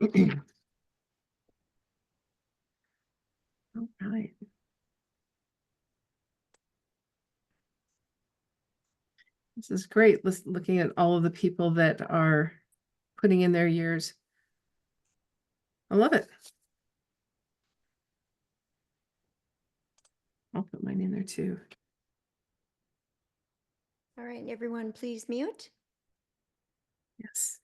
All right. This is great. Looking at all of the people that are putting in their years. I love it. I'll put mine in there too. All right, everyone, please mute. Yes.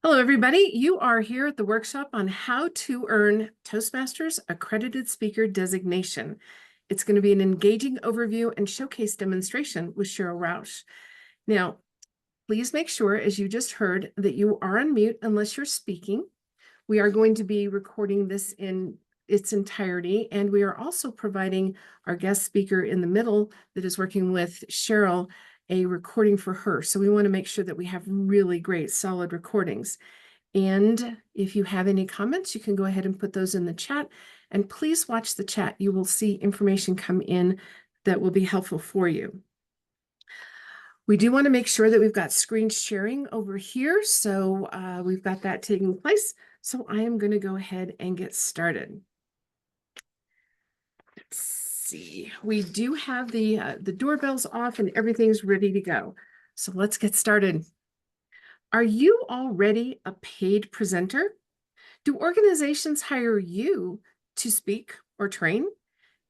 Hello, everybody. You are here at the workshop on how to earn Toastmasters Accredited Speaker Designation. It's going to be an engaging overview and showcase demonstration with Cheryl Roush. Now, please make sure, as you just heard, that you are on mute unless you're speaking. We are going to be recording this in its entirety, and we are also providing our guest speaker in the middle that is working with Cheryl a recording for her. So we want to make sure that we have really great, solid recordings. And if you have any comments, you can go ahead and put those in the chat. And please watch the chat. You will see information come in that will be helpful for you. We do want to make sure that we've got screen sharing over here. So we've got that taking place. So I am going to go ahead and get started. Let's see. We do have the doorbells off and everything's ready to go. So let's get started. Are you already a paid presenter? Do organizations hire you to speak or train?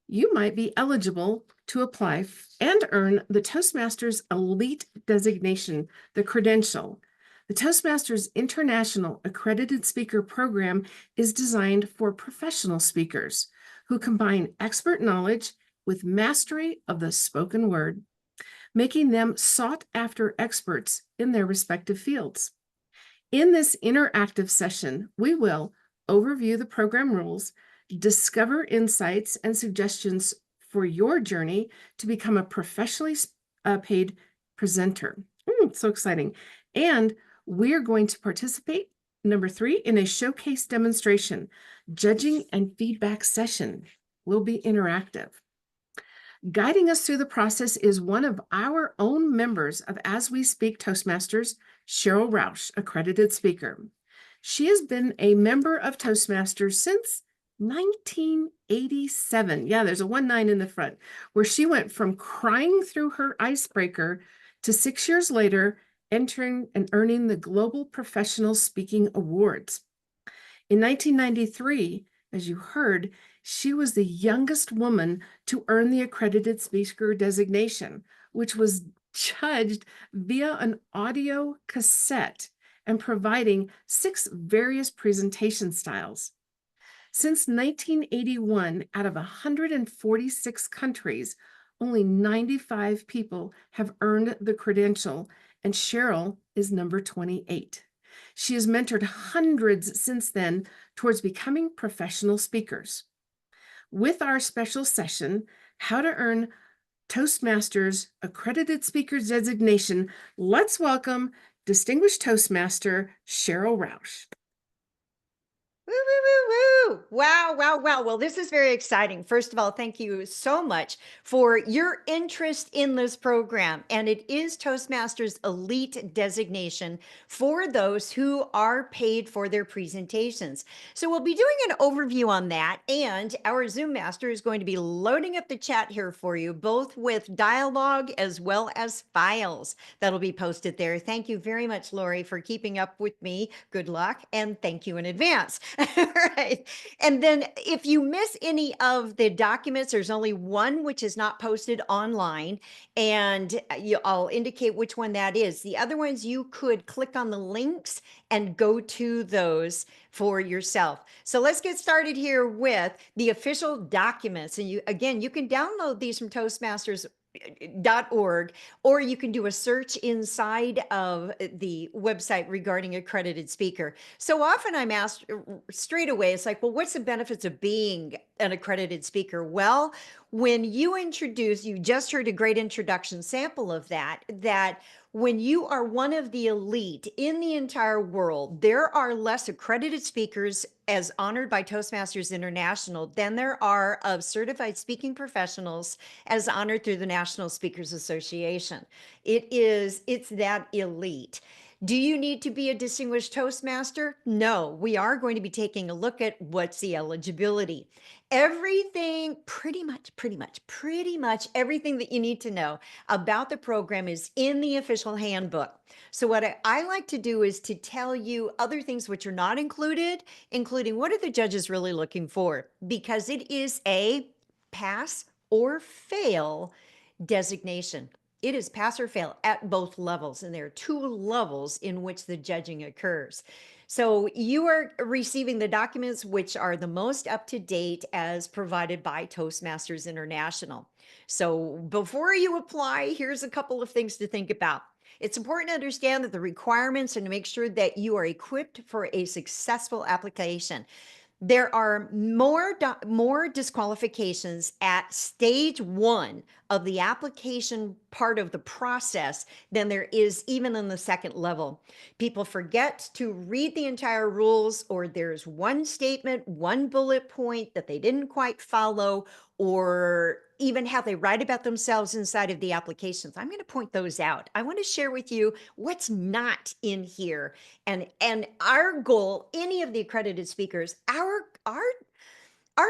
You might be eligible to apply and earn the Toastmasters Elite Designation, the credential. The Toastmasters International Accredited Speaker Program is designed for professional speakers who combine expert knowledge with mastery of the spoken word, making them sought-after experts in their respective fields. In this interactive session, we will overview the program rules, discover insights and suggestions for your journey to become a professionally paid presenter. So exciting. And we're going to participate, number 3, in a showcase demonstration. Judging and feedback session will be interactive. Guiding us through the process is one of our own members of As We Speak Toastmasters, Cheryl Roush, accredited speaker. She has been a member of Toastmasters since 1987. Yeah, there's a 19 in the front, where she went from crying through her icebreaker to 6 years later, entering and earning the Global Professional Speaking Awards. In 1993, as you heard, she was the youngest woman to earn the Accredited Speaker Designation, which was judged via an audio cassette and providing 6 various presentation styles. Since 1981, out of 146 countries, only 95 people have earned the credential, and Cheryl is number 28. She has mentored hundreds since then towards becoming professional speakers. With our special session, How to Earn Toastmasters Accredited Speakers Designation, let's welcome Distinguished Toastmaster Cheryl Roush. Woo, woo, woo, woo. Wow, wow, wow. Well, this is very exciting. First of all, thank you so much for your interest in this program. And it is Toastmasters Elite Designation for those who are paid for their presentations. So we'll be doing an overview on that. And our Zoom master is going to be loading up the chat here for you, both with dialogue as well as files that'll be posted there. Thank you very much, Lori, for keeping up with me. Good luck. And thank you in advance. Right. And then if you miss any of the documents, there's only one which is not posted online, and I'll indicate which one that is. The other ones, you could click on the links and go to those for yourself. So let's get started here with the official documents. And you can download these from Toastmasters.org, or you can do a search inside of the website regarding accredited speaker. So often I'm asked straight away, it's like, well, what's the benefits of being an accredited speaker? Well, when you just heard a great introduction sample of that when you are one of the elite in the entire world, there are less accredited speakers as honored by Toastmasters International than there are of certified speaking professionals as honored through the National Speakers Association. It's that elite. Do you need to be a distinguished Toastmaster? No, we are going to be taking a look at what's the eligibility. Everything, pretty much everything that you need to know about the program is in the official handbook. So what I like to do is to tell you other things which are not included, including what are the judges really looking for, because it is a pass or fail designation. It is pass or fail at both levels, and there are two levels in which the judging occurs. So you are receiving the documents which are the most up to date as provided by Toastmasters International. So before you apply, here's a couple of things to think about. It's important to understand that the requirements and to make sure that you are equipped for a successful application. There are more disqualifications at stage 1 of the application part of the process than there is even in the second level. People forget to read the entire rules, or there's one statement, one bullet point that they didn't quite follow, or even how they write about themselves inside of the applications. I'm going to point those out. I want to share with you what's not in here. And our goal, any of the accredited speakers, our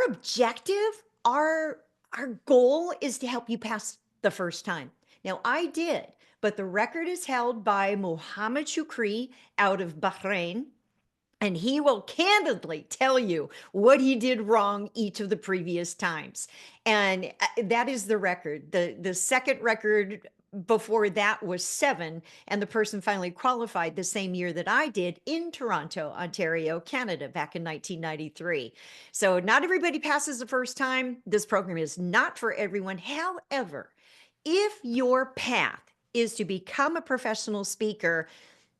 objective, our goal is to help you pass the first time. Now I did, but the record is held by Mohammed Shukri out of Bahrain. And he will candidly tell you what he did wrong each of the previous times. And that is the record. The second record before that was 7, and the person finally qualified the same year that I did in Toronto, Ontario, Canada, back in 1993. So not everybody passes the first time. This program is not for everyone. However, if your path is to become a professional speaker,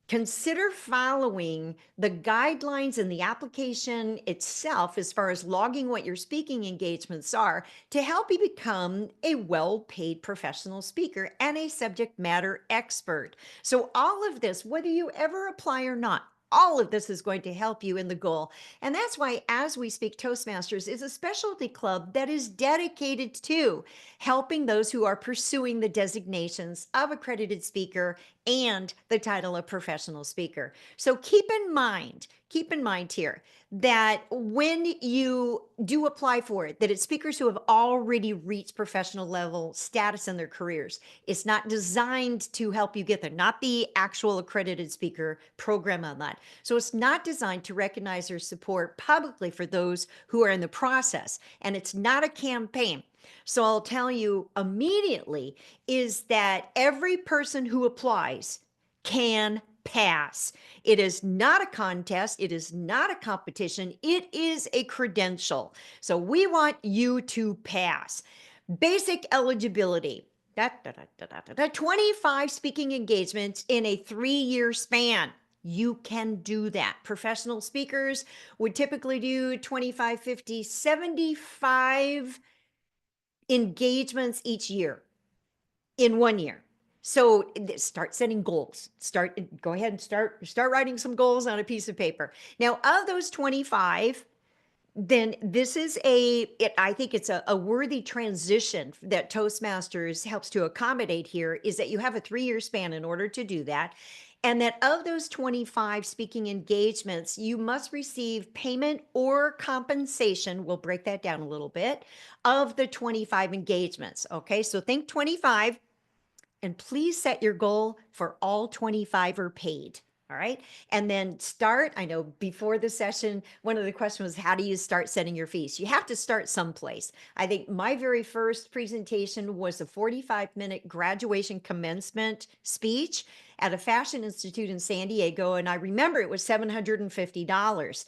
consider following the guidelines in the application itself as far as logging what your speaking engagements are to help you become a well-paid professional speaker and a subject matter expert. So all of this, whether you ever apply or not, all of this is going to help you in the goal. And that's why As We Speak Toastmasters is a specialty club that is dedicated to helping those who are pursuing the designations of accredited speaker and the title of professional speaker. So keep in mind here that when you do apply for it, that it's speakers who have already reached professional level status in their careers. It's not designed to help you get there, not the actual accredited speaker program on that. So it's not designed to recognize or support publicly for those who are in the process. And it's not a campaign. So I'll tell you immediately is that every person who applies can pass. It is not a contest. It is not a competition. It is a credential. So we want you to pass. Basic eligibility. 25 speaking engagements in a 3-year span. You can do that. Professional speakers would typically do 25, 50, 75 engagements each year in 1 year. So start setting goals. Go ahead and start writing some goals on a piece of paper. Now, of those 25, then this is I think it's a worthy transition that Toastmasters helps to accommodate here, is that you have a 3-year span in order to do that. And that of those 25 speaking engagements, you must receive payment or compensation. We'll break that down a little bit of the 25 engagements. Okay, so think 25, and please set your goal for all 25 are paid. All right. And then start. I know before the session, one of the questions was, how do you start setting your fees? You have to start someplace. I think my very first presentation was a 45-minute graduation commencement speech at a fashion institute in San Diego. And I remember it was $750.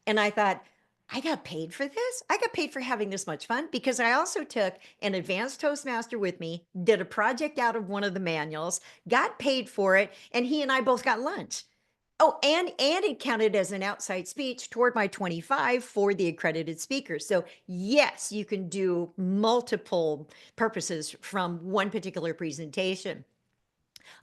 And I thought, I got paid for this. I got paid for having this much fun, because I also took an advanced Toastmaster with me, did a project out of one of the manuals, got paid for it, and he and I both got lunch. Oh, and it counted as an outside speech toward my 25 for the accredited speakers. So yes, you can do multiple purposes from one particular presentation.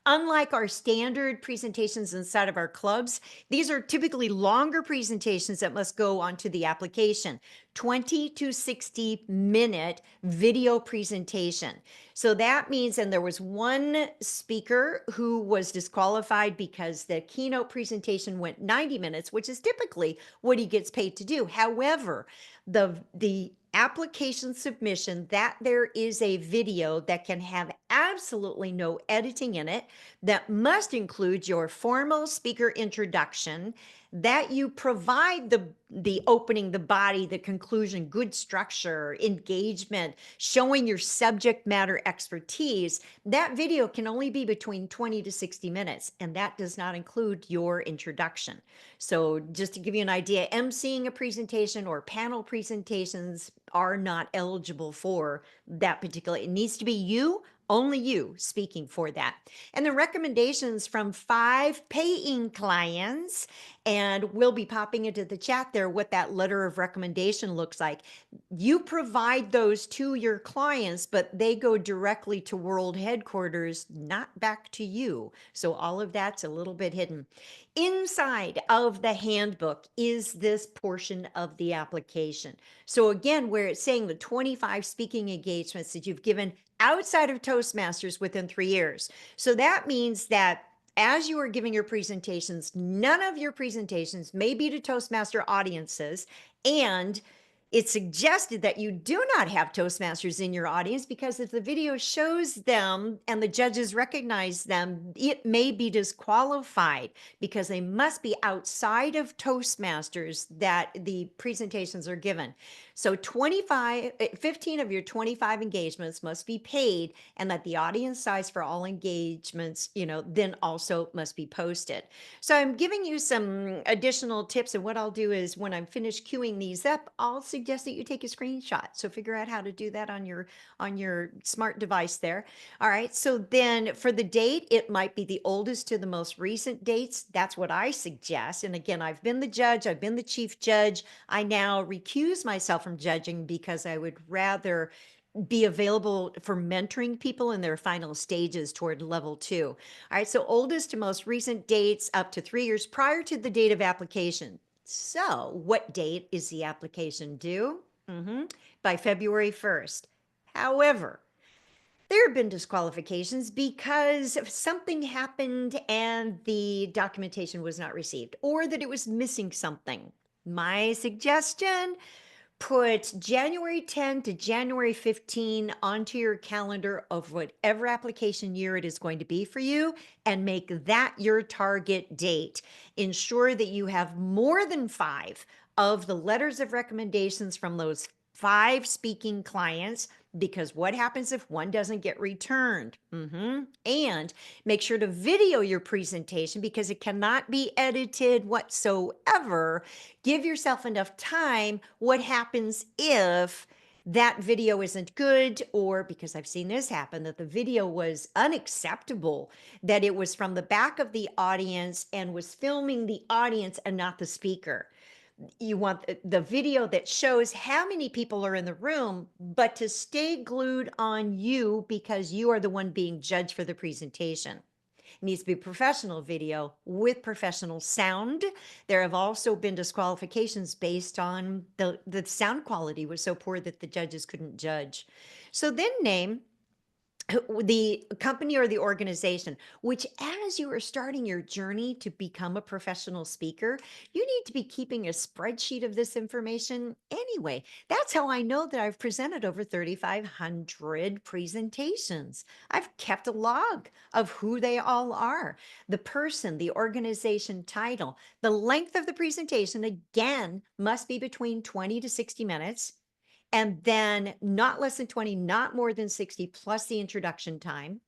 Unlike our standard presentations inside of our clubs, these are typically longer presentations that must go onto the application. 20 to 60-minute video presentation. So that means, and there was one speaker who was disqualified because the keynote presentation went 90 minutes, which is typically what he gets paid to do. However, the application submission, that there is a video that can have absolutely no editing in it, that must include your formal speaker introduction, that you provide the opening, the body, the conclusion, good structure, engagement, showing your subject matter expertise. That video can only be between 20 to 60 minutes, and that does not include your introduction. So just to give you an idea, emceeing a presentation or panel presentations are not eligible for that particular. It needs to be you, only you speaking for that. And the recommendations from 5 paying clients, and we'll be popping into the chat there what that letter of recommendation looks like. You provide those to your clients, but they go directly to world headquarters, not back to you. So all of that's a little bit hidden. Inside of the handbook is this portion of the application. So again, where it's saying the 25 speaking engagements that you've given outside of Toastmasters within 3 years. So that means that as you are giving your presentations, none of your presentations may be to Toastmaster audiences, and it's suggested that you do not have Toastmasters in your audience, because if the video shows them and the judges recognize them, it may be disqualified because they must be outside of Toastmasters that the presentations are given. So 15 of your 25 engagements must be paid, and that the audience size for all engagements, then also must be posted. So I'm giving you some additional tips, and what I'll do is when I'm finished queuing these up, I'll suggest that you take a screenshot. So figure out how to do that on your smart device there. All right. So then for the date, it might be the oldest to the most recent dates. That's what I suggest. And again, I've been the judge. I've been the chief judge. I now recuse myself from judging because I would rather be available for mentoring people in their final stages toward level 2. All right, so oldest to most recent dates up to 3 years prior to the date of application. So what date is the application due? By February 1st. However, there have been disqualifications because something happened and the documentation was not received, or that it was missing something. My suggestion: put January 10 to January 15 onto your calendar of whatever application year it is going to be for you, and make that your target date. Ensure that you have more than 5 of the letters of recommendations from those 5 speaking clients, because what happens if one doesn't get returned? And make sure to video your presentation, because it cannot be edited whatsoever. Give yourself enough time. What happens if that video isn't good, or, because I've seen this happen, that the video was unacceptable, that it was from the back of the audience and was filming the audience and not the speaker? You want the video that shows how many people are in the room, but to stay glued on you because you are the one being judged for the presentation. It needs to be professional video with professional sound. There have also been disqualifications based on the sound quality was so poor that the judges couldn't judge. So then name the company or the organization, which, as you are starting your journey to become a professional speaker, you need to be keeping a spreadsheet of this information anyway. That's how I know that I've presented over 3,500 presentations. I've kept a log of who they all are, the person, the organization title. The length of the presentation, again, must be between 20 to 60 minutes. And then not less than 20, not more than 60, plus the introduction time.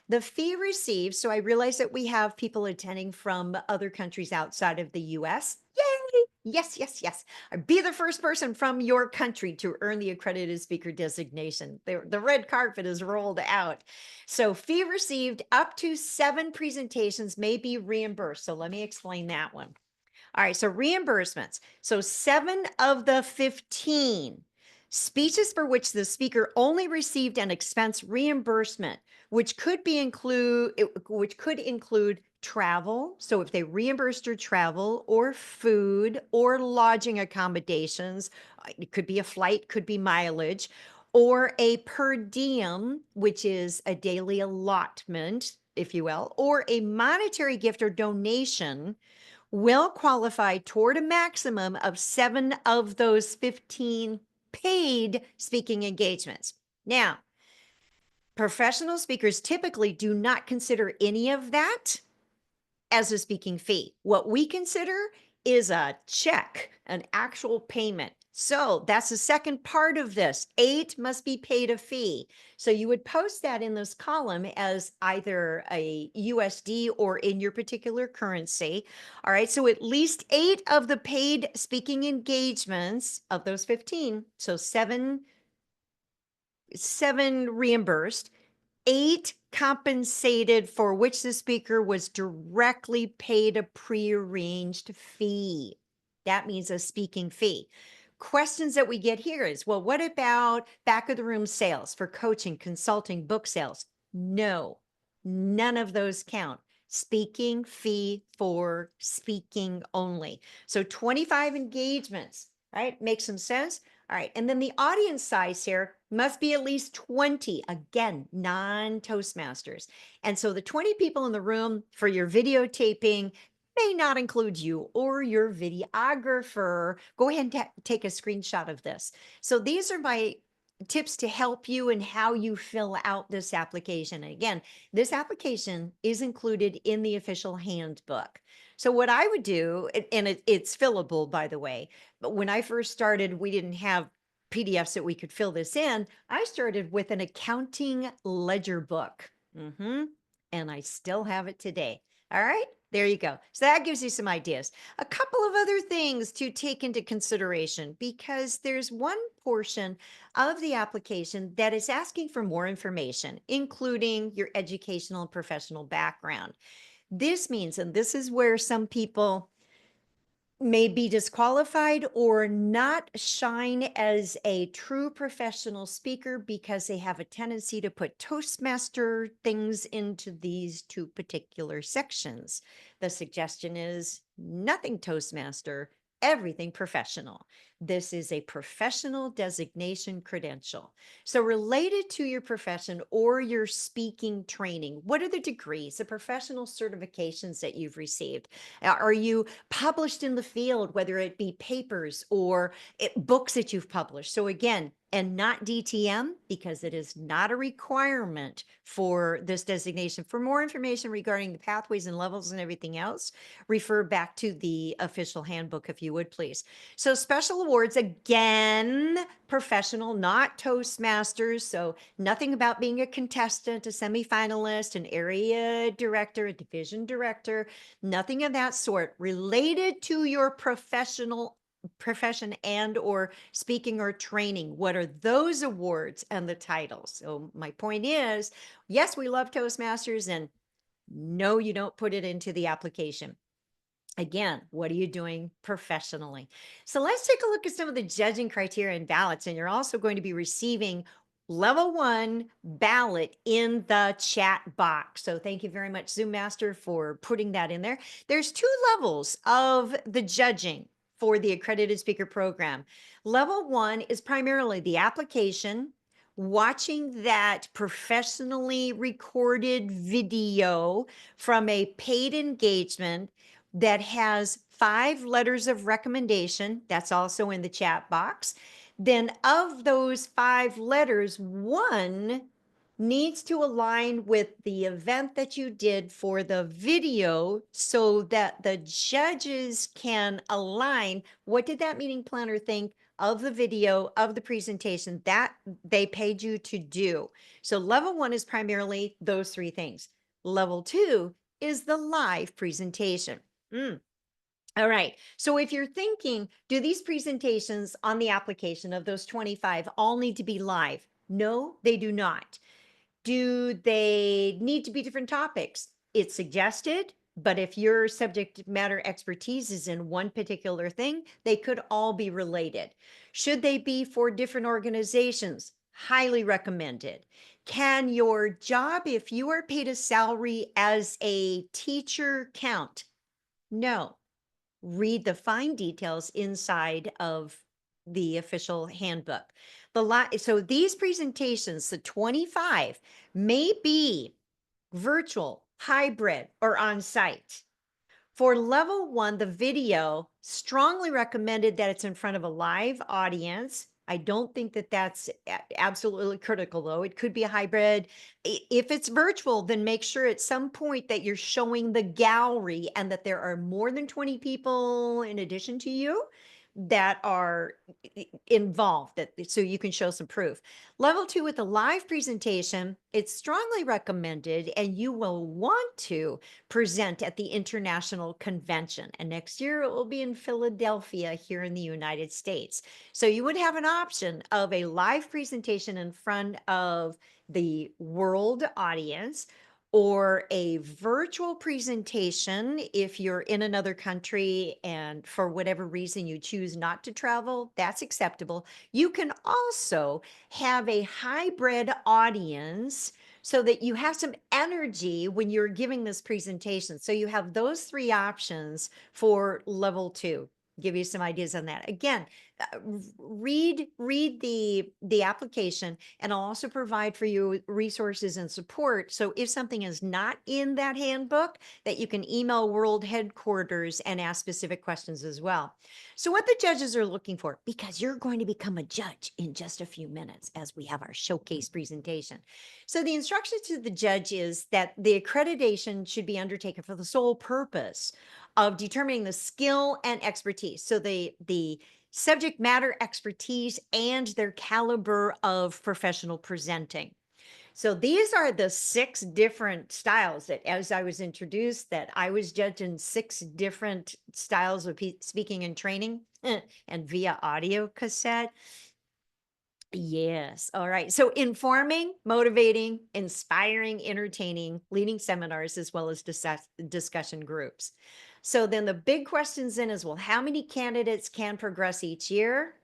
The fee received, so I realize that we have people attending from other countries outside of the US. Yay! Yes, yes, yes. Be the first person from your country to earn the accredited speaker designation. The red carpet is rolled out. So fee received up to 7 presentations may be reimbursed. So let me explain that one. All right, so reimbursements. So 7 of the 15 speeches for which the speaker only received an expense reimbursement which could include travel. So if they reimbursed your travel or food or lodging accommodations, it could be a flight, could be mileage, or a per diem, which is a daily allotment, if you will, or a monetary gift or donation, will qualify toward a maximum of 7 of those 15 paid speaking engagements. Now, professional speakers typically do not consider any of that as a speaking fee. What we consider is a check, an actual payment. So that's the second part of this. 8 must be paid a fee. So you would post that in this column as either a USD or in your particular currency. All right. So at least 8 of the paid speaking engagements of those 15. So seven reimbursed, 8 compensated for which the speaker was directly paid a prearranged fee. That means a speaking fee. Questions that we get here is, well, what about back of the room sales for coaching, consulting, book sales? No, none of those count. Speaking fee for speaking only. So 25 engagements, right? Makes some sense? All right. And then the audience size here must be at least 20. Again, non-Toastmasters. And so the 20 people in the room for your videotaping may not include you or your videographer. Go ahead and take a screenshot of this. So these are my tips to help you and how you fill out this application. And again, this application is included in the official handbook. So what I would do, and it's fillable, by the way, but when I first started, we didn't have PDFs that we could fill this in. I started with an accounting ledger book. And I still have it today. All right, there you go. So that gives you some ideas. A couple of other things to take into consideration, because there's one portion of the application that is asking for more information, including your educational and professional background. This means, and this is where some people may be disqualified or not shine as a true professional speaker because they have a tendency to put Toastmaster things into these 2 particular sections. The suggestion is nothing Toastmaster, everything professional. This is a professional designation credential. So related to your profession or your speaking training, what are the degrees, the professional certifications that you've received? Are you published in the field, whether it be papers or books that you've published? So again, and not DTM, because it is not a requirement for this designation. For more information regarding the pathways and levels and everything else, refer back to the official handbook, if you would please. So special awards, again, professional, not Toastmasters. So nothing about being a contestant, a semifinalist, an area director, a division director, nothing of that sort related to your profession and or speaking or training. What are those awards and the titles? So my point is, yes, we love Toastmasters, and no, you don't put it into the application. Again, what are you doing professionally? So let's take a look at some of the judging criteria and ballots. And you're also going to be receiving level 1 ballot in the chat box. So thank you very much, Zoom Master, for putting that in there. There's 2 levels of the judging for the accredited speaker program. Level 1 is primarily the application, watching that professionally recorded video from a paid engagement that has 5 letters of recommendation. That's also in the chat box. Then of those 5 letters, 1 needs to align with the event that you did for the video so that the judges can align. What did that meeting planner think of the video, of the presentation that they paid you to do? So level 1 is primarily those 3 things. Level 2 is the live presentation. All right. So if you're thinking, do these presentations on the application of those 25 all need to be live? No, they do not. Do they need to be different topics? It's suggested, but if your subject matter expertise is in one particular thing, they could all be related. Should they be for different organizations? Highly recommended. Can your job, if you are paid a salary as a teacher, count? No. Read the fine details inside of the official handbook. So these presentations, the 25, may be virtual, hybrid, or on site. For level 1, the video, strongly recommended that it's in front of a live audience. I don't think that that's absolutely critical, though. It could be a hybrid. If it's virtual, then make sure at some point that you're showing the gallery and that there are more than 20 people in addition to you that are involved, so you can show some proof. Level 2, with a live presentation, it's strongly recommended, and you will want to present at the international convention. And next year it will be in Philadelphia here in the United States. So you would have an option of a live presentation in front of the world audience, or a virtual presentation if you're in another country and for whatever reason you choose not to travel, that's acceptable. You can also have a hybrid audience so that you have some energy when you're giving this presentation. So you have those 3 options for level 2. Give you some ideas on that. Again, read the application, and I'll also provide for you resources and support. So if something is not in that handbook, that you can email world headquarters and ask specific questions as well. So what the judges are looking for, because you're going to become a judge in just a few minutes as we have our showcase presentation. So the instruction to the judge is that the accreditation should be undertaken for the sole purpose of determining the skill and expertise. So the subject matter expertise and their caliber of professional presenting. So these are the 6 different styles that, as I was introduced, that I was judging 6 different styles of speaking and training and via audio cassette. Yes. All right. So informing, motivating, inspiring, entertaining, leading seminars, as well as discussion groups. So then the big questions then is, well, how many candidates can progress each year?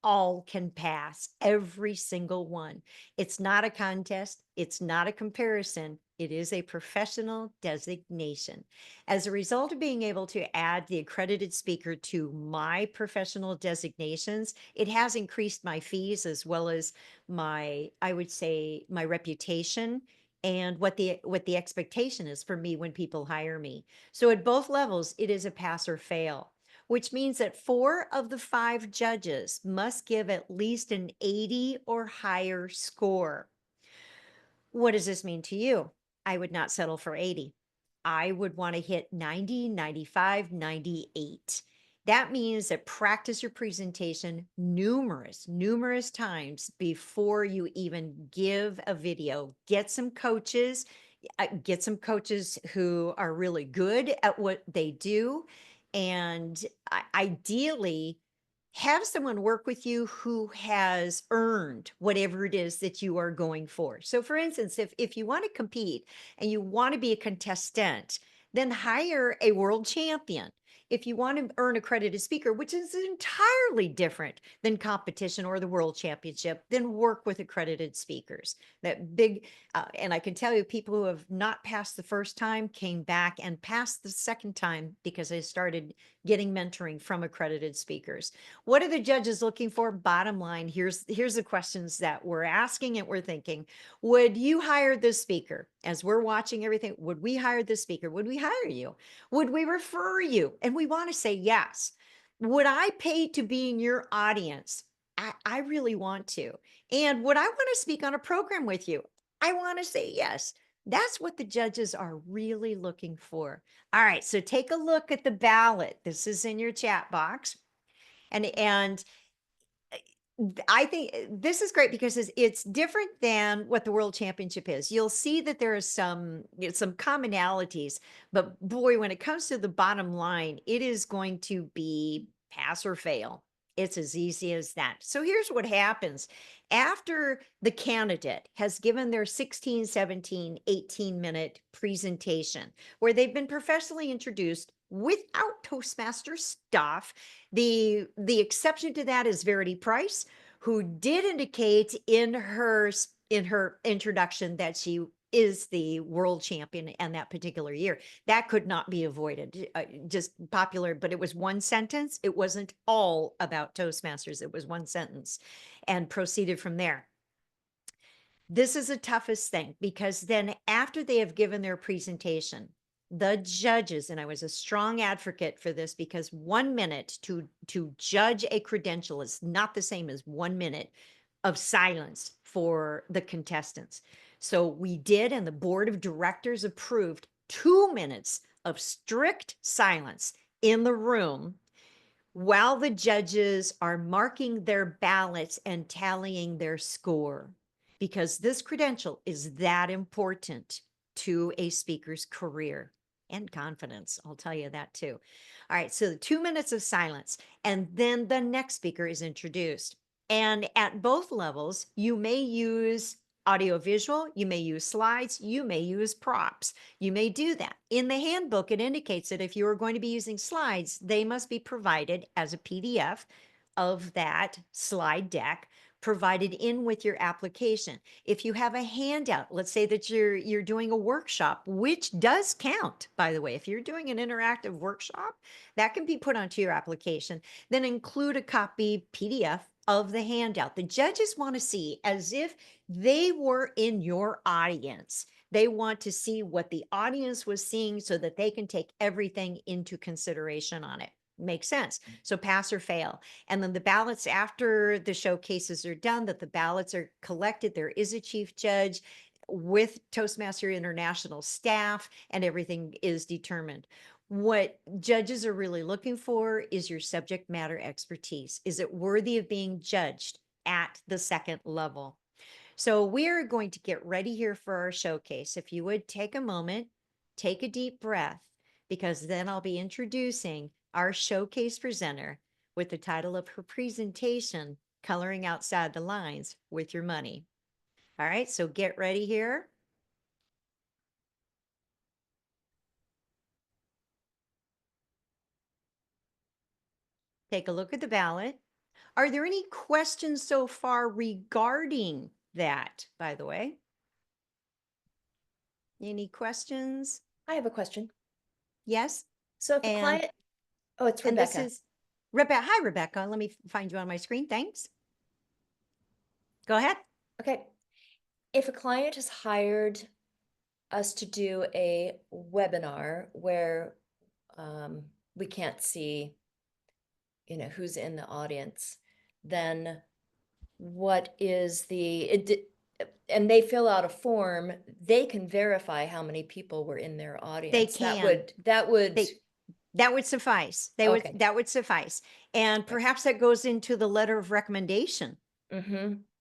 All can pass, every single one. It's not a contest. It's not a comparison. It is a professional designation. As a result of being able to add the accredited speaker to my professional designations, it has increased my fees as well as I would say, my reputation and what the expectation is for me when people hire me. So at both levels, it is a pass or fail, which means that 4 of the 5 judges must give at least an 80 or higher score. What does this mean to you? I would not settle for 80. I would want to hit 90, 95, 98. That means that practice your presentation numerous times before you even give a video. Get some coaches who are really good at what they do. And ideally, have someone work with you who has earned whatever it is that you are going for. So for instance, if you want to compete and you want to be a contestant, then hire a world champion. If you want to earn accredited speaker, which is entirely different than competition or the world championship, then work with accredited speakers. That big, and I can tell you, people who have not passed the first time came back and passed the second time because they started getting mentoring from accredited speakers. What are the judges looking for? Bottom line, here's the questions that we're asking and we're thinking. Would you hire this speaker? As we're watching everything, would we hire this speaker? Would we hire you? Would we refer you? And we want to say yes. Would I pay to be in your audience? I really want to. And would I want to speak on a program with you? I want to say yes. That's what the judges are really looking for. All right, so take a look at the ballot. This is in your chat box. And I think this is great because it's different than what the World Championship is. You'll see that there are some commonalities, but boy, when it comes to the bottom line, it is going to be pass or fail. It's as easy as that. So here's what happens. After the candidate has given their 16, 17, 18-minute presentation where they've been professionally introduced without Toastmaster stuff, the exception to that is Verity Price, who did indicate in her in her introduction that she is the world champion and that particular year. That could not be avoided. Just popular, but it was one sentence. It wasn't all about Toastmasters. It was one sentence and proceeded from there. This is the toughest thing because then after they have given their presentation, the judges, and I was a strong advocate for this because 1 minute to judge a credential is not the same as 1 minute of silence for the contestants. So we did, and the board of directors approved 2 minutes of strict silence in the room while the judges are marking their ballots and tallying their score, because this credential is that important to a speaker's career and confidence. I'll tell you that too. All right, so 2 minutes of silence, and then the next speaker is introduced. And at both levels, you may use audio visual, you may use slides, you may use props. You may do that. In the handbook, it indicates that if you are going to be using slides, they must be provided as a PDF of that slide deck provided in with your application. If you have a handout, let's say that you're doing a workshop, which does count, by the way. If you're doing an interactive workshop, that can be put onto your application. Then include a copy PDF of the handout. The judges want to see as if they were in your audience. They want to see what the audience was seeing so that they can take everything into consideration on it. Makes sense. So pass or fail. And then the ballots after the showcases are done, that the ballots are collected, there is a chief judge with Toastmaster International staff, and everything is determined. What judges are really looking for is your subject matter expertise. Is it worthy of being judged at the second level? So we're going to get ready here for our showcase. If you would take a moment, take a deep breath, because then I'll be introducing our showcase presenter with the title of her presentation, Coloring Outside the Lines with Your Money. All right, so get ready here. Take a look at the ballot. Are there any questions so far regarding that, by the way? Any questions? I have a question. Yes? So if a And- client, oh, it's And this Rebecca. is Rebecca. Hi, Rebecca. Let me find you on my screen. Thanks. Go ahead. Okay. If a client has hired us to do a webinar where we can't see, who's in the audience, then what is and they fill out a form, they can verify how many people were in their audience. can. That would, That would suffice. Okay. That would suffice. And perhaps that goes into the letter of recommendation.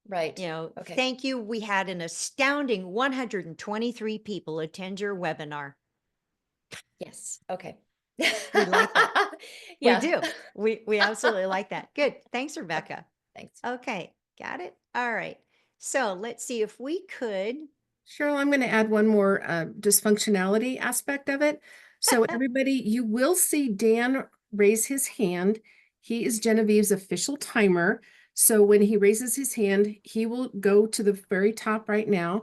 right. Okay. Thank you. We had an astounding 123 people attend your webinar. Yes. Okay. We like that. Yeah. We do. We absolutely like that. Good. Thanks, Rebecca. Thanks. Okay. Got it. All right. So let's see if we could. Cheryl, I'm going to add one more dysfunctionality aspect of it. So everybody, you will see Dan raise his hand. He is Genevieve's official timer. So when he raises his hand, he will go to the very top right now,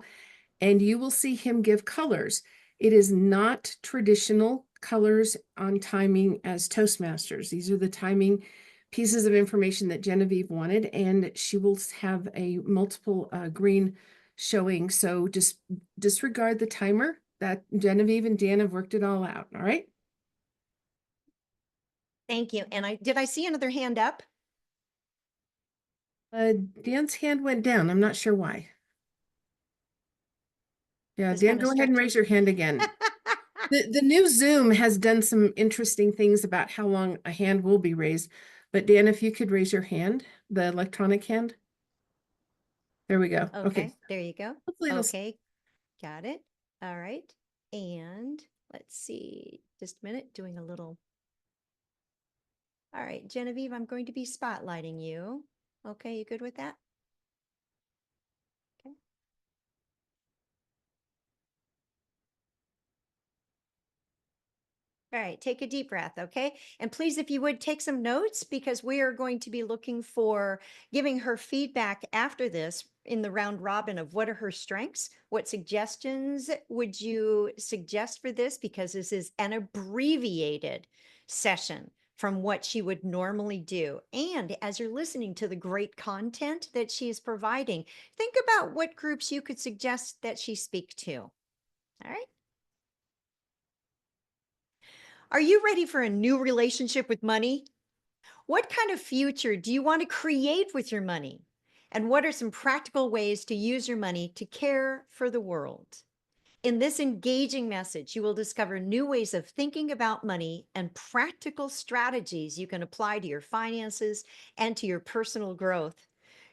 and you will see him give colors. It is not traditional colors on timing as Toastmasters. These are the timing pieces of information that Genevieve wanted, and she will have a multiple green showing. So just disregard the timer. That Genevieve and Dan have worked it all out. All right. Thank you. And did I see another hand up? Dan's hand went down. I'm not sure why. Yeah, Just Dan, kinda go ahead and stretch raise your hand again. The new Zoom has done some interesting things about how long a hand will be raised. But Dan, if you could raise your hand, the electronic hand. There we go. Okay. There you go. Hopefully it'll- Okay, got it. All right. And let's see, just a minute, doing a little. All right, Genevieve, I'm going to be spotlighting you. Okay, you good with that? Okay. All right, take a deep breath, okay? And please, if you would, take some notes because we are going to be looking for giving her feedback after this in the round robin of what are her strengths? What suggestions would you suggest for this? Because this is an abbreviated session from what she would normally do. And as you're listening to the great content that she is providing, think about what groups you could suggest that she speak to. All right. Are you ready for a new relationship with money? What kind of future do you want to create with your money? And what are some practical ways to use your money to care for the world? In this engaging message, you will discover new ways of thinking about money and practical strategies you can apply to your finances and to your personal growth.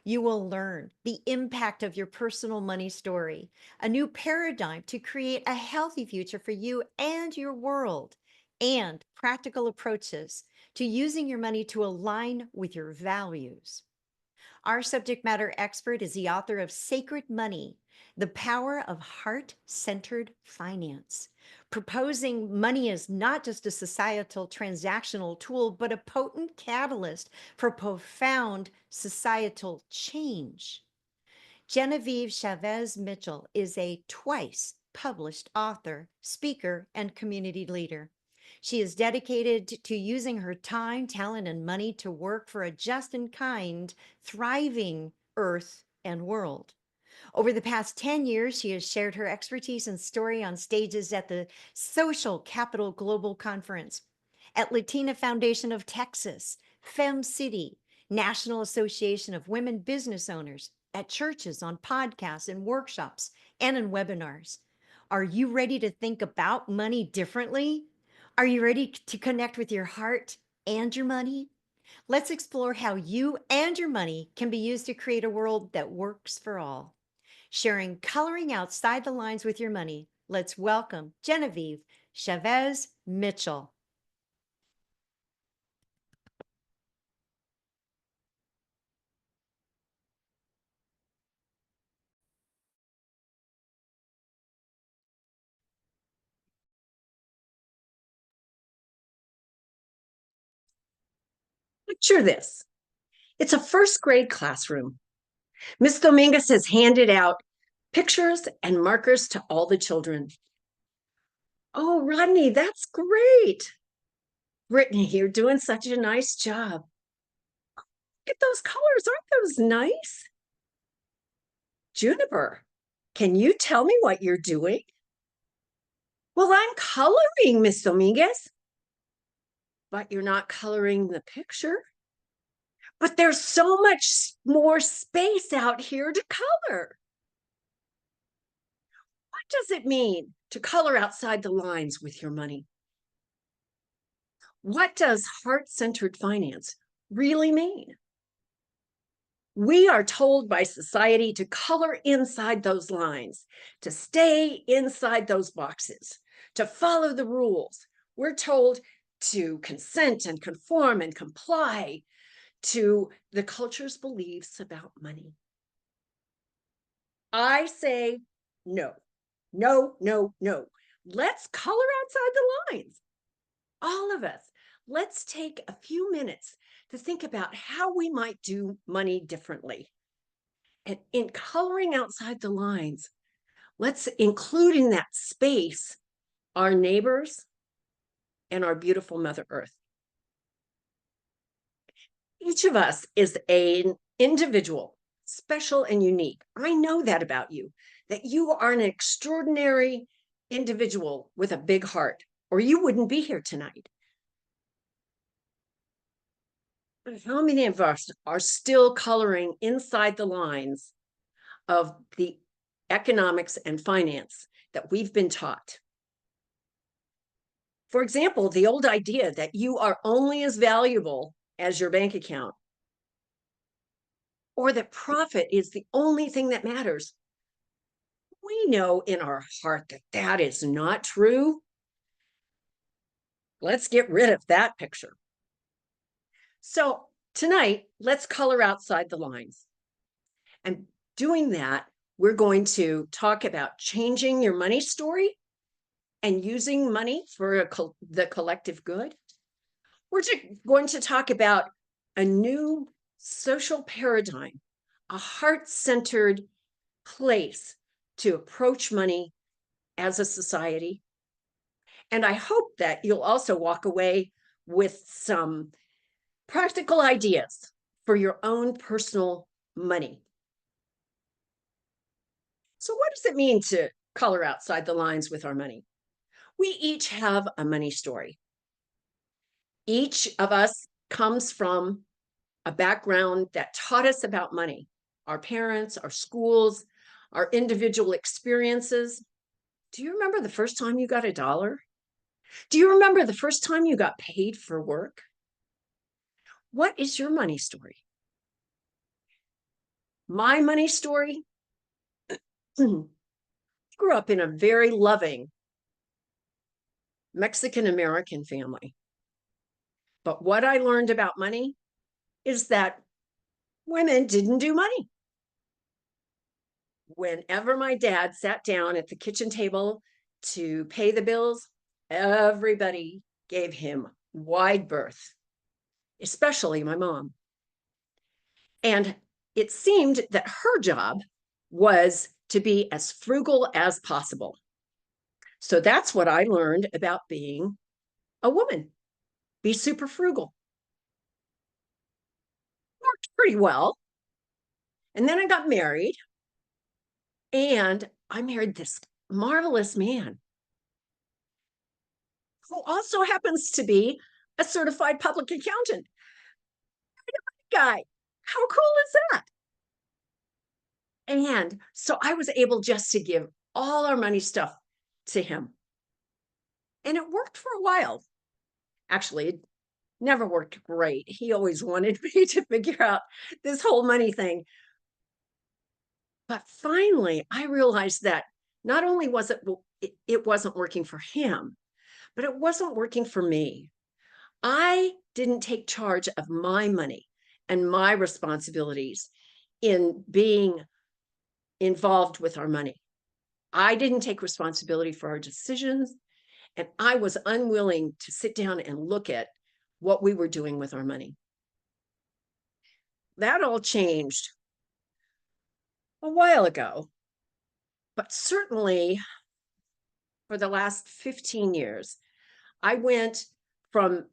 You will learn the impact of your personal money story, a new paradigm to create a healthy future for you and your world, and practical approaches to using your money to align with your values. Our subject matter expert is the author of Sacred Money, The Power of Heart-Centered Finance, proposing money is not just a societal transactional tool, but a potent catalyst for profound societal change. Genevieve Chavez Mitchell is a twice published author, speaker, and community leader. She is dedicated to using her time, talent, and money to work for a just and kind, thriving earth and world. Over the past 10 years, she has shared her expertise and story on stages at the Social Capital Global Conference, at Latina Foundation of Texas, Fem City, National Association of Women Business Owners, at churches, on podcasts and workshops, and in webinars. Are you ready to think about money differently? Are you ready to connect with your heart and your money? Let's explore how you and your money can be used to create a world that works for all. Sharing Coloring Outside the Lines with Your Money, let's welcome Genevieve Chavez Mitchell. Picture this. It's a first grade classroom. Miss Dominguez has handed out pictures and markers to all the children. Oh, Rodney, that's great. Brittany, you're doing such a nice job. Look at those colors. Aren't those nice? Juniper, can you tell me what you're doing? Well, I'm coloring, Miss Dominguez. But you're not coloring the picture. But there's so much more space out here to color. What does it mean to color outside the lines with your money? What does heart-centered finance really mean? We are told by society to color inside those lines, to stay inside those boxes, to follow the rules. We're told to consent and conform and comply to the culture's beliefs about money. I say no, no, no, no. Let's color outside the lines. All of us, let's take a few minutes to think about how we might do money differently. And in coloring outside the lines, let's include in that space our neighbors and our beautiful Mother Earth. Each of us is an individual, special and unique. I know that about you, that you are an extraordinary individual with a big heart, or you wouldn't be here tonight. How many of us are still coloring inside the lines of the economics and finance that we've been taught? For example, the old idea that you are only as valuable as your bank account, or that profit is the only thing that matters. We know in our heart that that is not true. Let's get rid of that picture. So tonight, let's color outside the lines. And doing that, we're going to talk about changing your money story and using money for the collective good. We're going to talk about a new social paradigm, a heart-centered place to approach money as a society. And I hope that you'll also walk away with some practical ideas for your own personal money. So what does it mean to color outside the lines with our money? We each have a money story. Each of us comes from a background that taught us about money, our parents, our schools, our individual experiences. Do you remember the first time you got $1? Do you remember the first time you got paid for work? What is your money story? My money story grew up in a very loving Mexican-American family. But what I learned about money is that women didn't do money. Whenever my dad sat down at the kitchen table to pay the bills, everybody gave him wide berth, especially my mom. And it seemed that her job was to be as frugal as possible. So that's what I learned about being a woman. Be super frugal. Worked pretty well. And then I got married. And I married this marvelous man who also happens to be a certified public accountant. Guy, how cool is that? And so I was able just to give all our money stuff to him. And it worked for a while. Actually, it never worked great. He always wanted me to figure out this whole money thing. But finally, I realized that not only was it wasn't working for him, but it wasn't working for me. I didn't take charge of my money and my responsibilities in being involved with our money. I didn't take responsibility for our decisions, and I was unwilling to sit down and look at what we were doing with our money. That all changed a while ago, but certainly for the last 15 years, I went from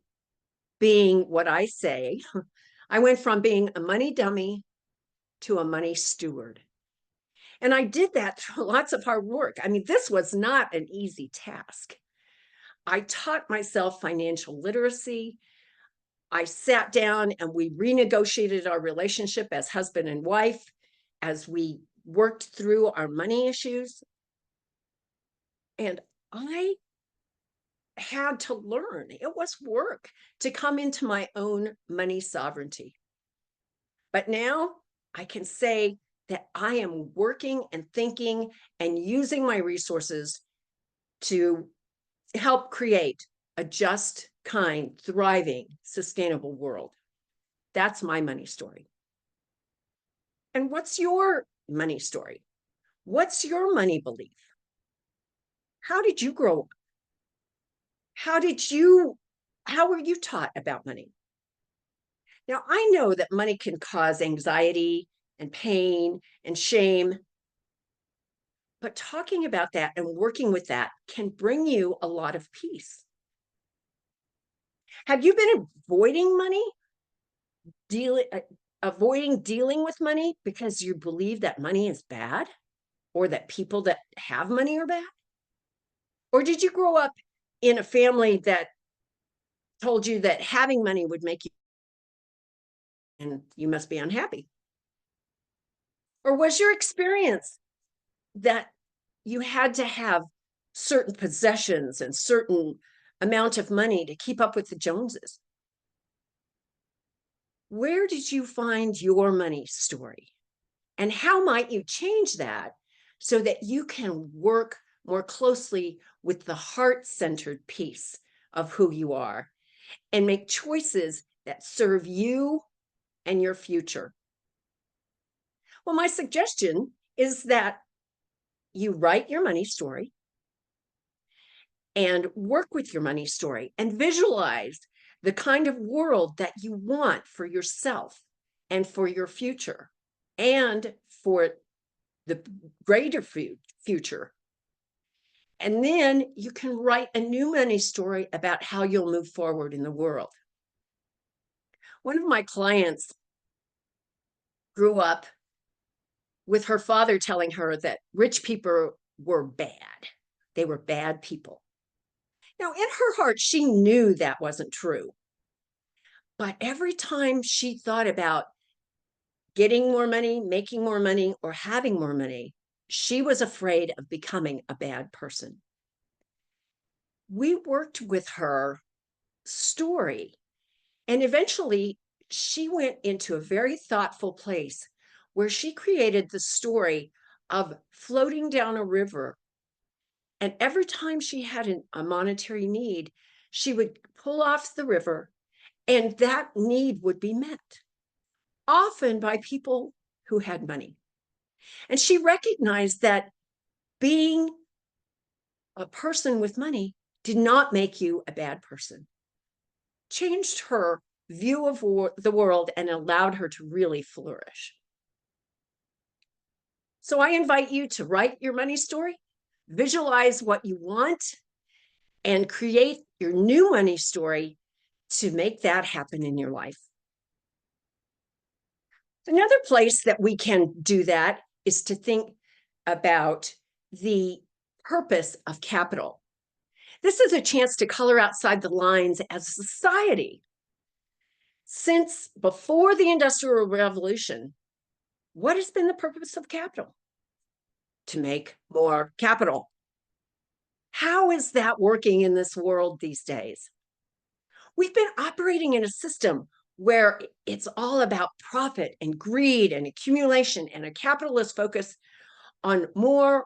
being what I say, I went from being a money dummy to a money steward. And I did that through lots of hard work. I mean, this was not an easy task. I taught myself financial literacy. I sat down and we renegotiated our relationship as husband and wife as we worked through our money issues. And I had to learn. It was work to come into my own money sovereignty. But now I can say that I am working and thinking and using my resources to help create a just, kind, thriving, sustainable world. That's my money story. And what's your money story? What's your money belief? How did you grow up? How were you taught about money? Now, I know that money can cause anxiety and pain and shame, but talking about that and working with that can bring you a lot of peace. Have you been avoiding money? Avoiding dealing with money because you believe that money is bad, or that people that have money are bad? Or did you grow up in a family that told you that having money would make you, and you must be unhappy? Or was your experience that you had to have certain possessions and certain amount of money to keep up with the Joneses? Where did you find your money story? And how might you change that so that you can work more closely with the heart-centered piece of who you are and make choices that serve you and your future? Well, my suggestion is that you write your money story and work with your money story and visualize the kind of world that you want for yourself and for your future and for the greater future. And then you can write a new money story about how you'll move forward in the world. One of my clients grew up with her father telling her that rich people were bad. They were bad people. Now, in her heart, she knew that wasn't true. But every time she thought about getting more money, making more money, or having more money, she was afraid of becoming a bad person. We worked with her story, and eventually she went into a very thoughtful place where she created the story of floating down a river. And every time she had a monetary need, she would pull off the river, and that need would be met, often by people who had money. And she recognized that being a person with money did not make you a bad person. Changed her view of the world and allowed her to really flourish. So I invite you to write your money story, visualize what you want, and create your new money story to make that happen in your life. Another place that we can do that is to think about the purpose of capital. This is a chance to color outside the lines as a society. Since before the Industrial Revolution, what has been the purpose of capital? To make more capital. How is that working in this world these days? We've been operating in a system where it's all about profit and greed and accumulation and a capitalist focus on more,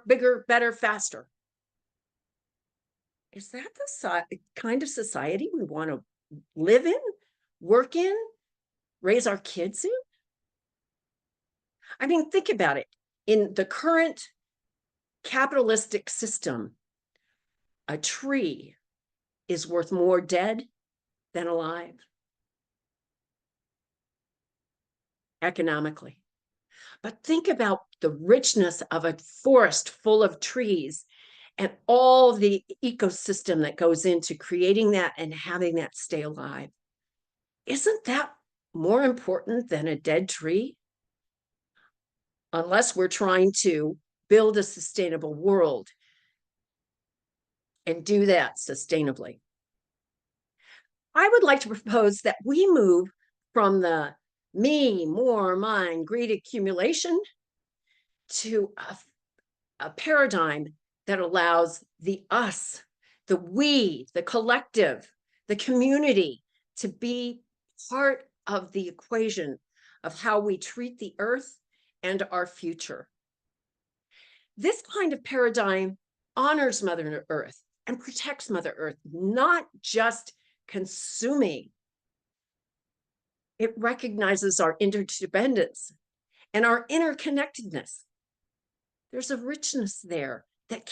bigger, better, faster. Is that the kind of society we want to live in, work in, raise our kids in? I mean, think about it. In the current capitalistic system, a tree is worth more dead than alive, economically. But think about the richness of a forest full of trees and all the ecosystem that goes into creating that and having that stay alive. Isn't that more important than a dead tree? Unless we're trying to build a sustainable world and do that sustainably. I would like to propose that we move from the me, more, mine, greed accumulation to a paradigm that allows the us, the we, the collective, the community to be part of the equation of how we treat the earth and our future. This kind of paradigm honors Mother Earth and protects Mother Earth, not just consuming. It recognizes our interdependence and our interconnectedness. There's a richness there that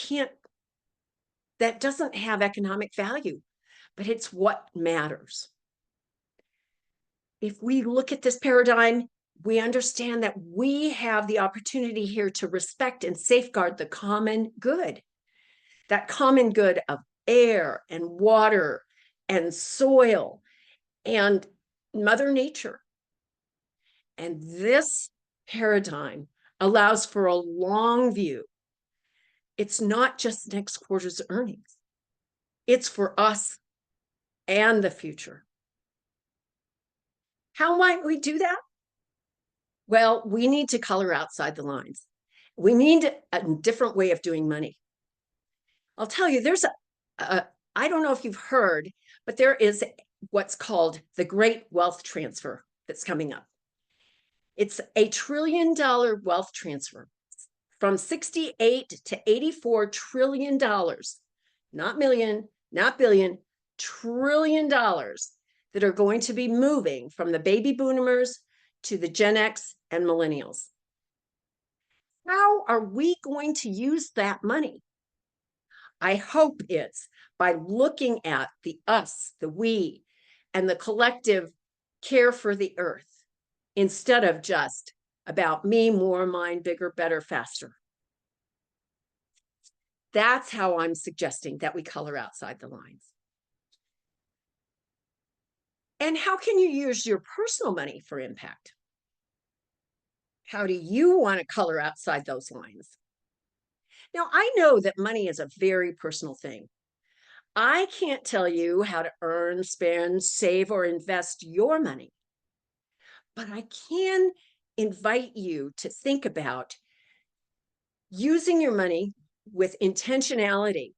doesn't have economic value, but it's what matters. If we look at this paradigm, we understand that we have the opportunity here to respect and safeguard the common good, that common good of air and water and soil and Mother Nature. And this paradigm allows for a long view. It's not just next quarter's earnings. It's for us and the future. How might we do that? Well, we need to color outside the lines. We need a different way of doing money. I'll tell you, there's I don't know if you've heard, but there is what's called the Great Wealth Transfer that's coming up. It's $1 trillion wealth transfer from 68 to 84 trillion dollars, not million, not billion, trillion dollars that are going to be moving from the baby boomers to the Gen X and millennials. How are we going to use that money? I hope it's by looking at the us, the we, and the collective care for the earth instead of just about me, more, mine, bigger, better, faster. That's how I'm suggesting that we color outside the lines. And how can you use your personal money for impact? How do you want to color outside those lines? Now, I know that money is a very personal thing. I can't tell you how to earn, spend, save, or invest your money, but I can invite you to think about using your money with intentionality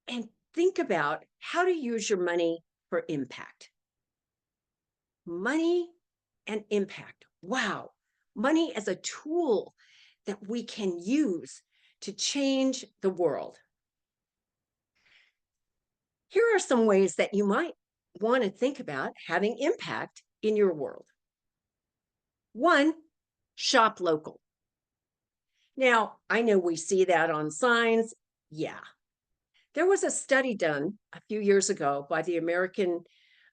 and think about how to use your money for impact. Money and impact. Wow. Money as a tool that we can use to change the world. Here are some ways that you might want to think about having impact in your world. 1, shop local. Now, I know we see that on signs. Yeah. There was a study done a few years ago by the American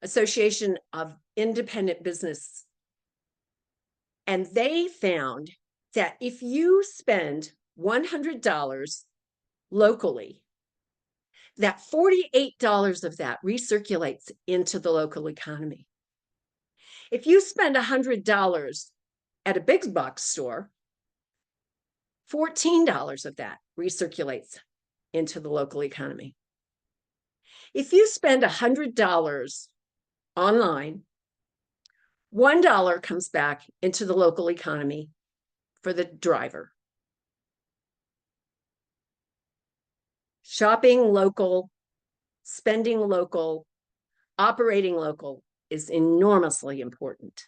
Association of Independent Business, and they found that if you spend $100 locally, that $48 of that recirculates into the local economy. If you spend $100 at a big box store, $14 of that recirculates into the local economy. If you spend $100 online, $1 comes back into the local economy for the driver. Shopping local, spending local, operating local is enormously important.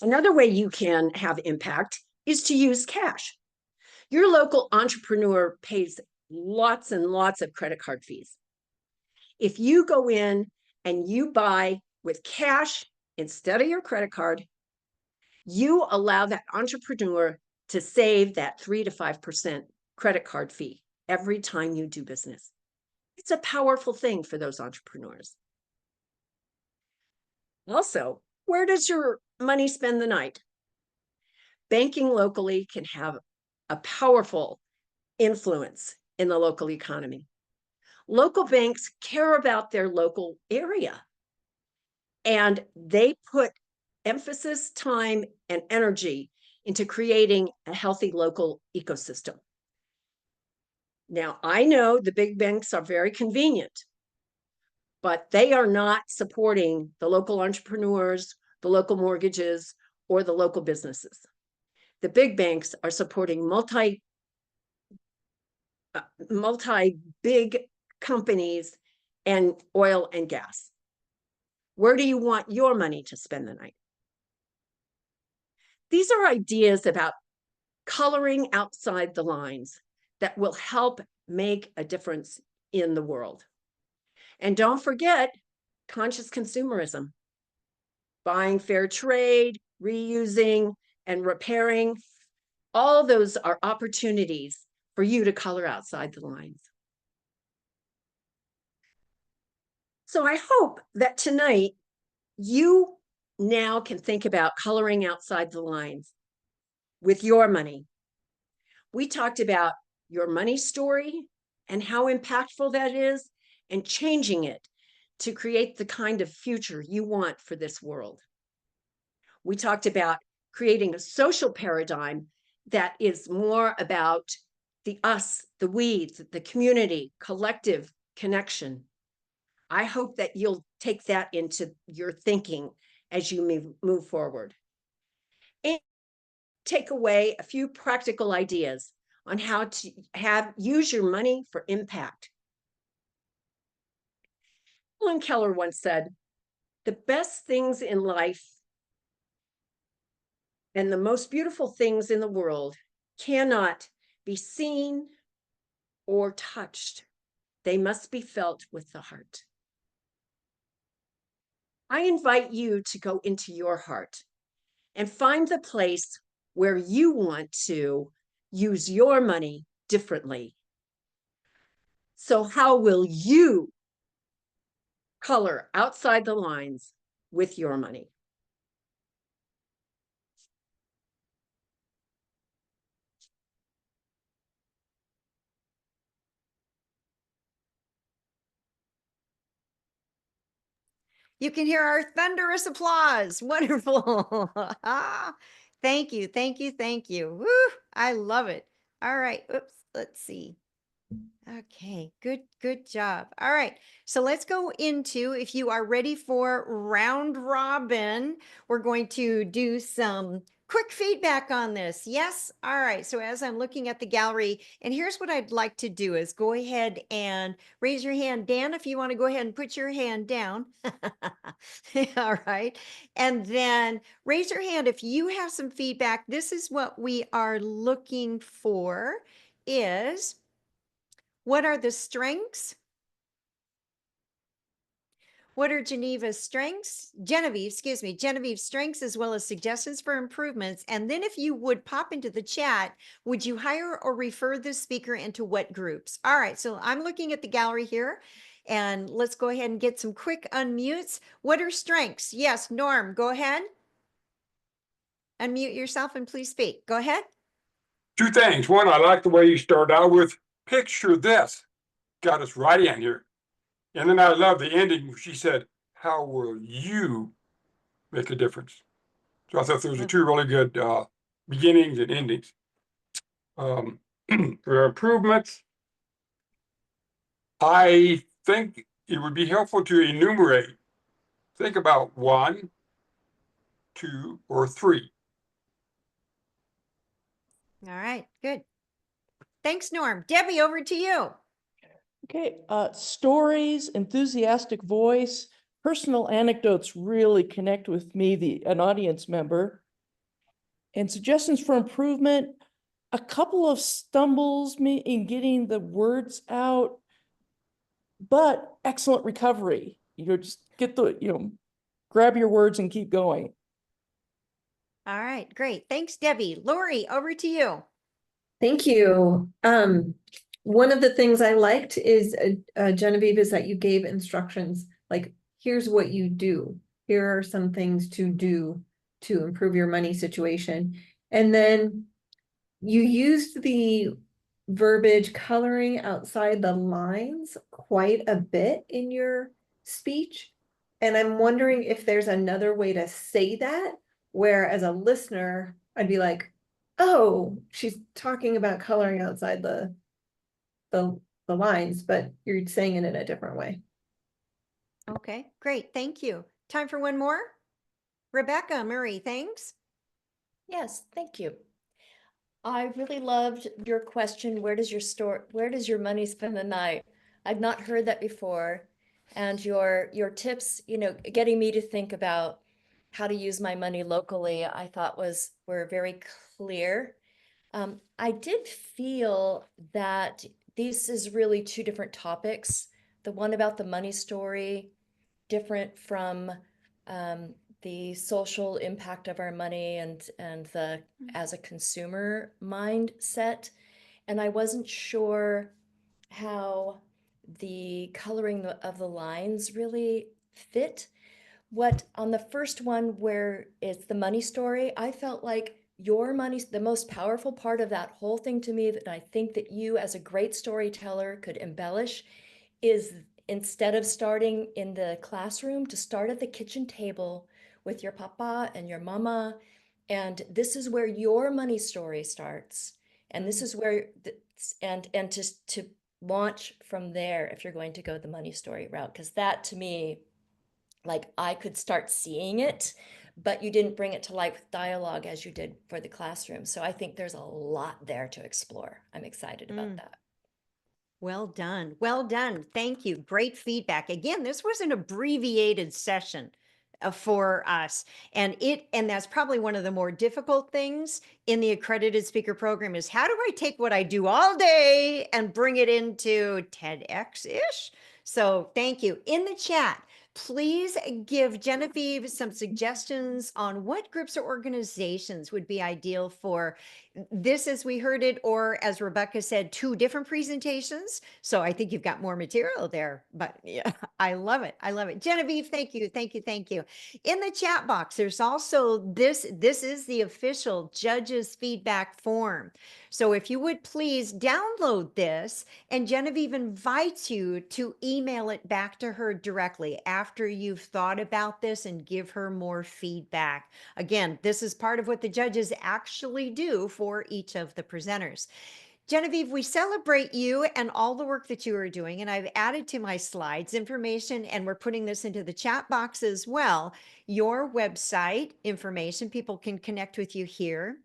Another way you can have impact is to use cash. Your local entrepreneur pays lots and lots of credit card fees. If you go in and you buy with cash instead of your credit card, you allow that entrepreneur to save that 3 to 5% credit card fee every time you do business. It's a powerful thing for those entrepreneurs. Also, where does your money spend the night? Banking locally can have a powerful influence in the local economy. Local banks care about their local area, and they put emphasis, time, and energy into creating a healthy local ecosystem. Now, I know the big banks are very convenient, but they are not supporting the local entrepreneurs, the local mortgages, or the local businesses. The big banks are supporting multi-big companies and oil and gas. Where do you want your money to spend the night? These are ideas about coloring outside the lines that will help make a difference in the world. And don't forget conscious consumerism, buying fair trade, reusing, and repairing. All those are opportunities for you to color outside the lines. So I hope that tonight you now can think about coloring outside the lines with your money. We talked about your money story and how impactful that is, and changing it to create the kind of future you want for this world. We talked about creating a social paradigm that is more about the us, the we, the community, collective connection. I hope that you'll take that into your thinking as you move forward. And take away a few practical ideas on how to use your money for impact. Helen Keller once said, "The best things in life and the most beautiful things in the world cannot be seen or touched. They must be felt with the heart." I invite you to go into your heart and find the place where you want to use your money differently So how will you color outside the lines with your money? You can hear our thunderous applause. Wonderful. Thank you, thank you, thank you. Woo, I love it. All right, oops, let's see. Okay, good job. All right, so let's go into, if you are ready for round robin, we're going to do some quick feedback on this. Yes, all right, so as I'm looking at the gallery, and here's what I'd like to do is go ahead and raise your hand. Dan, if you want to go ahead and put your hand down. All right, and then raise your hand if you have some feedback. This is what we are looking for, is what are the strengths? What are Geneviev's strengths? Genevieve's strengths, as well as suggestions for improvements. And then if you would pop into the chat, would you hire or refer this speaker into what groups? All right, so I'm looking at the gallery here, and let's go ahead and get some quick unmutes. What are strengths? Yes, Norm, go ahead. Unmute yourself and please speak. Go ahead. Two things. One, I like the way you start out with picture this. Got us right in here. And then I love the ending. She said, how will you make a difference? So I thought those were two really good beginnings and endings. For improvements, I think it would be helpful to enumerate. Think about 1, 2, or 3. All right, good. Thanks, Norm. Debbie, over to you. Okay, stories, enthusiastic voice, personal anecdotes really connect with me, an audience member. And suggestions for improvement, a couple of stumbles in getting the words out, but excellent recovery. Just get grab your words and keep going. All right, great. Thanks, Debbie. Lori, over to you. Thank you. One of the things I liked is, Genevieve, is that you gave instructions, like, here's what you do. Here are some things to do to improve your money situation. And then you used the verbiage coloring outside the lines quite a bit in your speech. And I'm wondering if there's another way to say that, where as a listener, I'd be like, oh, she's talking about coloring outside the lines, but you're saying it in a different way. Okay, great. Thank you. Time for one more. Rebecca Murray, thanks. Yes, thank you. I really loved your question, where does your money spend the night? I've not heard that before. And your tips, getting me to think about how to use my money locally, I thought were very clear. I did feel that this is really two different topics. The one about the money story, different from the social impact of our money and the as a consumer mindset. And I wasn't sure how the coloring of the lines really fit. What on the first one, where it's the money story, I felt like your money, the most powerful part of that whole thing to me, that I think that you as a great storyteller could embellish, is instead of starting in the classroom, to start at the kitchen table with your papa and your mama. And this is where your money story starts. And this is where, and just to launch from there if you're going to go the money story route. Because that to me, like, I could start seeing it, but you didn't bring it to life with dialogue as you did for the classroom. So I think there's a lot there to explore. I'm excited about that. Well done. Well done. Thank you. Great feedback. Again, this was an abbreviated session for us. And that's probably one of the more difficult things in the accredited speaker program, is how do I take what I do all day and bring it into TEDx-ish? So thank you. In the chat, please give Genevieve some suggestions on what groups or organizations would be ideal for this, as we heard it, or as Rebecca said, 2 different presentations. So I think you've got more material there, but yeah, I love it. I love it. Genevieve, thank you. Thank you. Thank you. In the chat box, there's also this is the official judges feedback form. So if you would please download this, and Genevieve invites you to email it back to her directly after you've thought about this and give her more feedback. Again, this is part of what the judges actually do for each of the presenters. Genevieve, we celebrate you and all the work that you are doing, and I've added to my slides information, and we're putting this into the chat box as well. Your website information, people can connect with you here.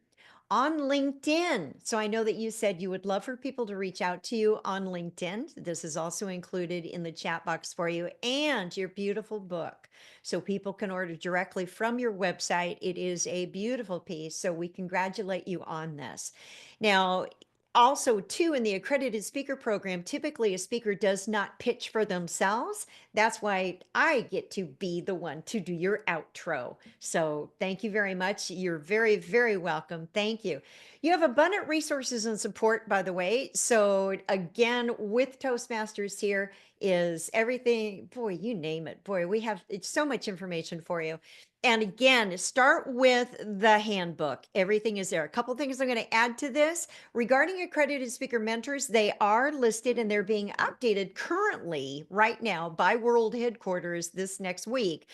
On LinkedIn. So I know that you said you would love for people to reach out to you on LinkedIn. This is also included in the chat box for you, and your beautiful book. So people can order directly from your website. It is a beautiful piece. So we congratulate you on this. Now, also, too, in the accredited speaker program, typically a speaker does not pitch for themselves. That's why I get to be the one to do your outro. So thank you very much. You're very, very welcome. Thank you. You have abundant resources and support, by the way. So again, with Toastmasters here is everything, boy, you name it. Boy, we have it's so much information for you. And again, start with the handbook. Everything is there. A couple things I'm going to add to this. Regarding accredited speaker mentors, they are listed and they're being updated currently right now by World Headquarters this next week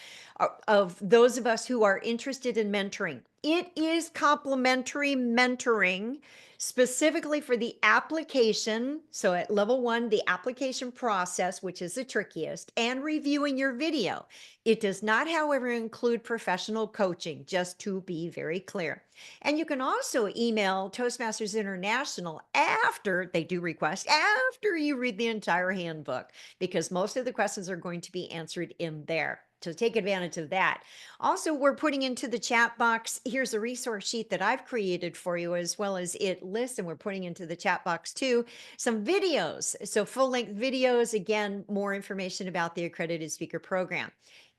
of those of us who are interested in mentoring. It is complimentary mentoring specifically for the application. So at level 1, the application process, which is the trickiest, and reviewing your video. It does not, however, include professional coaching, just to be very clear. And you can also email Toastmasters International after they do request, after you read the entire handbook, because most of the questions are going to be answered in there. So take advantage of that. Also, we're putting into the chat box, here's a resource sheet that I've created for you, as well as it lists, and we're putting into the chat box too, some videos. So full-length videos, again, more information about the accredited speaker program.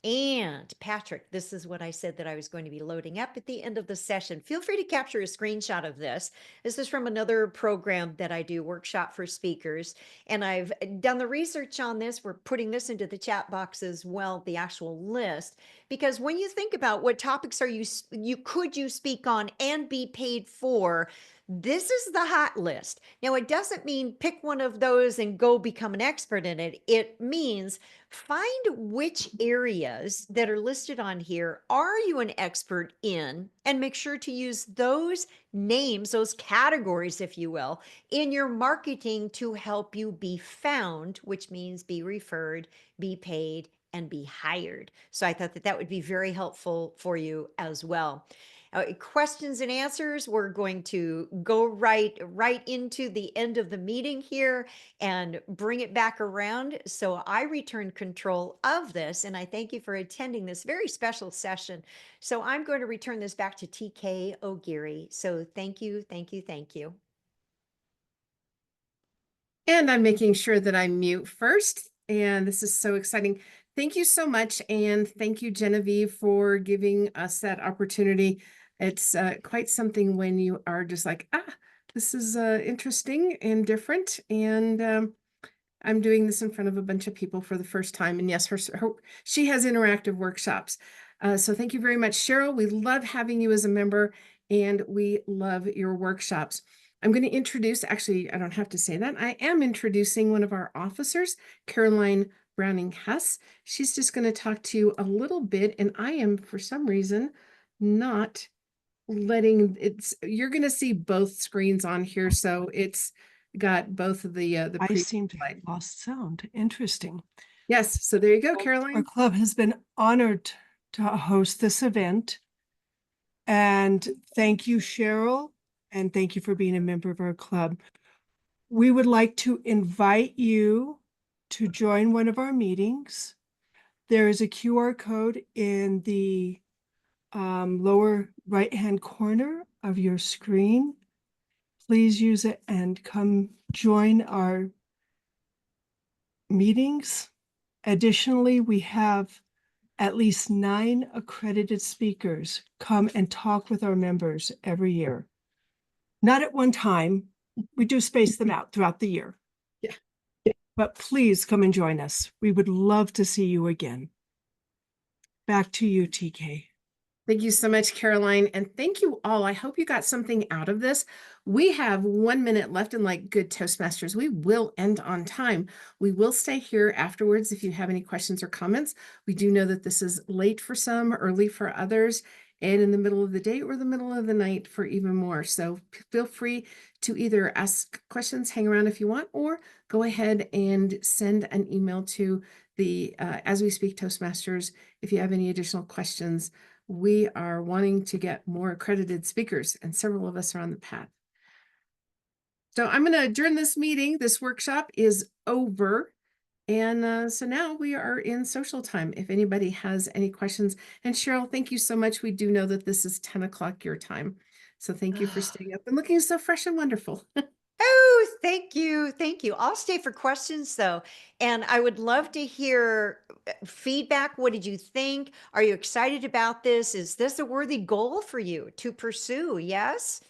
And Patrick, this is what I said that I was going to be loading up at the end of the session. Feel free to capture a screenshot of this. This is from another program that I do, Workshop for Speakers. And I've done the research on this. We're putting this into the chat box as well, the actual list. Because when you think about what topics are you speak on and be paid for, this is the hot list. Now, it doesn't mean pick one of those and go become an expert in it. It means find which areas that are listed on here are you an expert in, and make sure to use those names, those categories, if you will, in your marketing to help you be found, which means be referred, be paid, and be hired. So I thought that that would be very helpful for you as well. Questions and answers, we're going to go right into the end of the meeting here and bring it back around. So I return control of this, and I thank you for attending this very special session. So I'm going to return this back to TK O'Geary. So thank you, thank you, thank you. And I'm making sure that I mute first. And this is so exciting. Thank you so much. And thank you, Genevieve, for giving us that opportunity. It's quite something when you are just like, this is interesting and different. And I'm doing this in front of a bunch of people for the first time. And yes, she has interactive workshops. So thank you very much, Cheryl. We love having you as a member, and we love your workshops. I'm going to introduce, actually, I don't have to say that. I am introducing one of our officers, Caroline Browning-Hess. She's just going to talk to you a little bit, and I am, for some reason, not letting you're going to see both screens on here. So it's got both of the I seem to have lost sound. Interesting. Yes. So there you go, Our Caroline. club has been honored to host this event. And thank you, Cheryl. And thank you for being a member of our club. We would like to invite you to join one of our meetings. There is a QR code in the lower right-hand corner of your screen. Please use it and come join our meetings. Additionally, we have at least 9 accredited speakers come and talk with our members every year. Not at one time. We do space them out throughout the year. Yeah. But please come and join us. We would love to see you again. Back to you, TK. Thank you so much, Caroline. And thank you all. I hope you got something out of this. We have 1 minute left, and like good Toastmasters, we will end on time. We will stay here afterwards if you have any questions or comments. We do know that this is late for some, early for others, and in the middle of the day or the middle of the night for even more. So feel free to either ask questions, hang around if you want, or go ahead and send an email to the As We Speak Toastmasters if you have any additional questions. We are wanting to get more accredited speakers, and several of us are on the path. So I'm going to adjourn this meeting. This workshop is over. And so now we are in social time. If anybody has any questions, and Cheryl, thank you so much. We do know that this is 10 o'clock your time. So thank you for staying up and looking so fresh and wonderful. Oh, thank you. Thank you. I'll stay for questions though. And I would love to hear feedback. What did you think? Are you excited about this? Is this a worthy goal for you to pursue? Yes?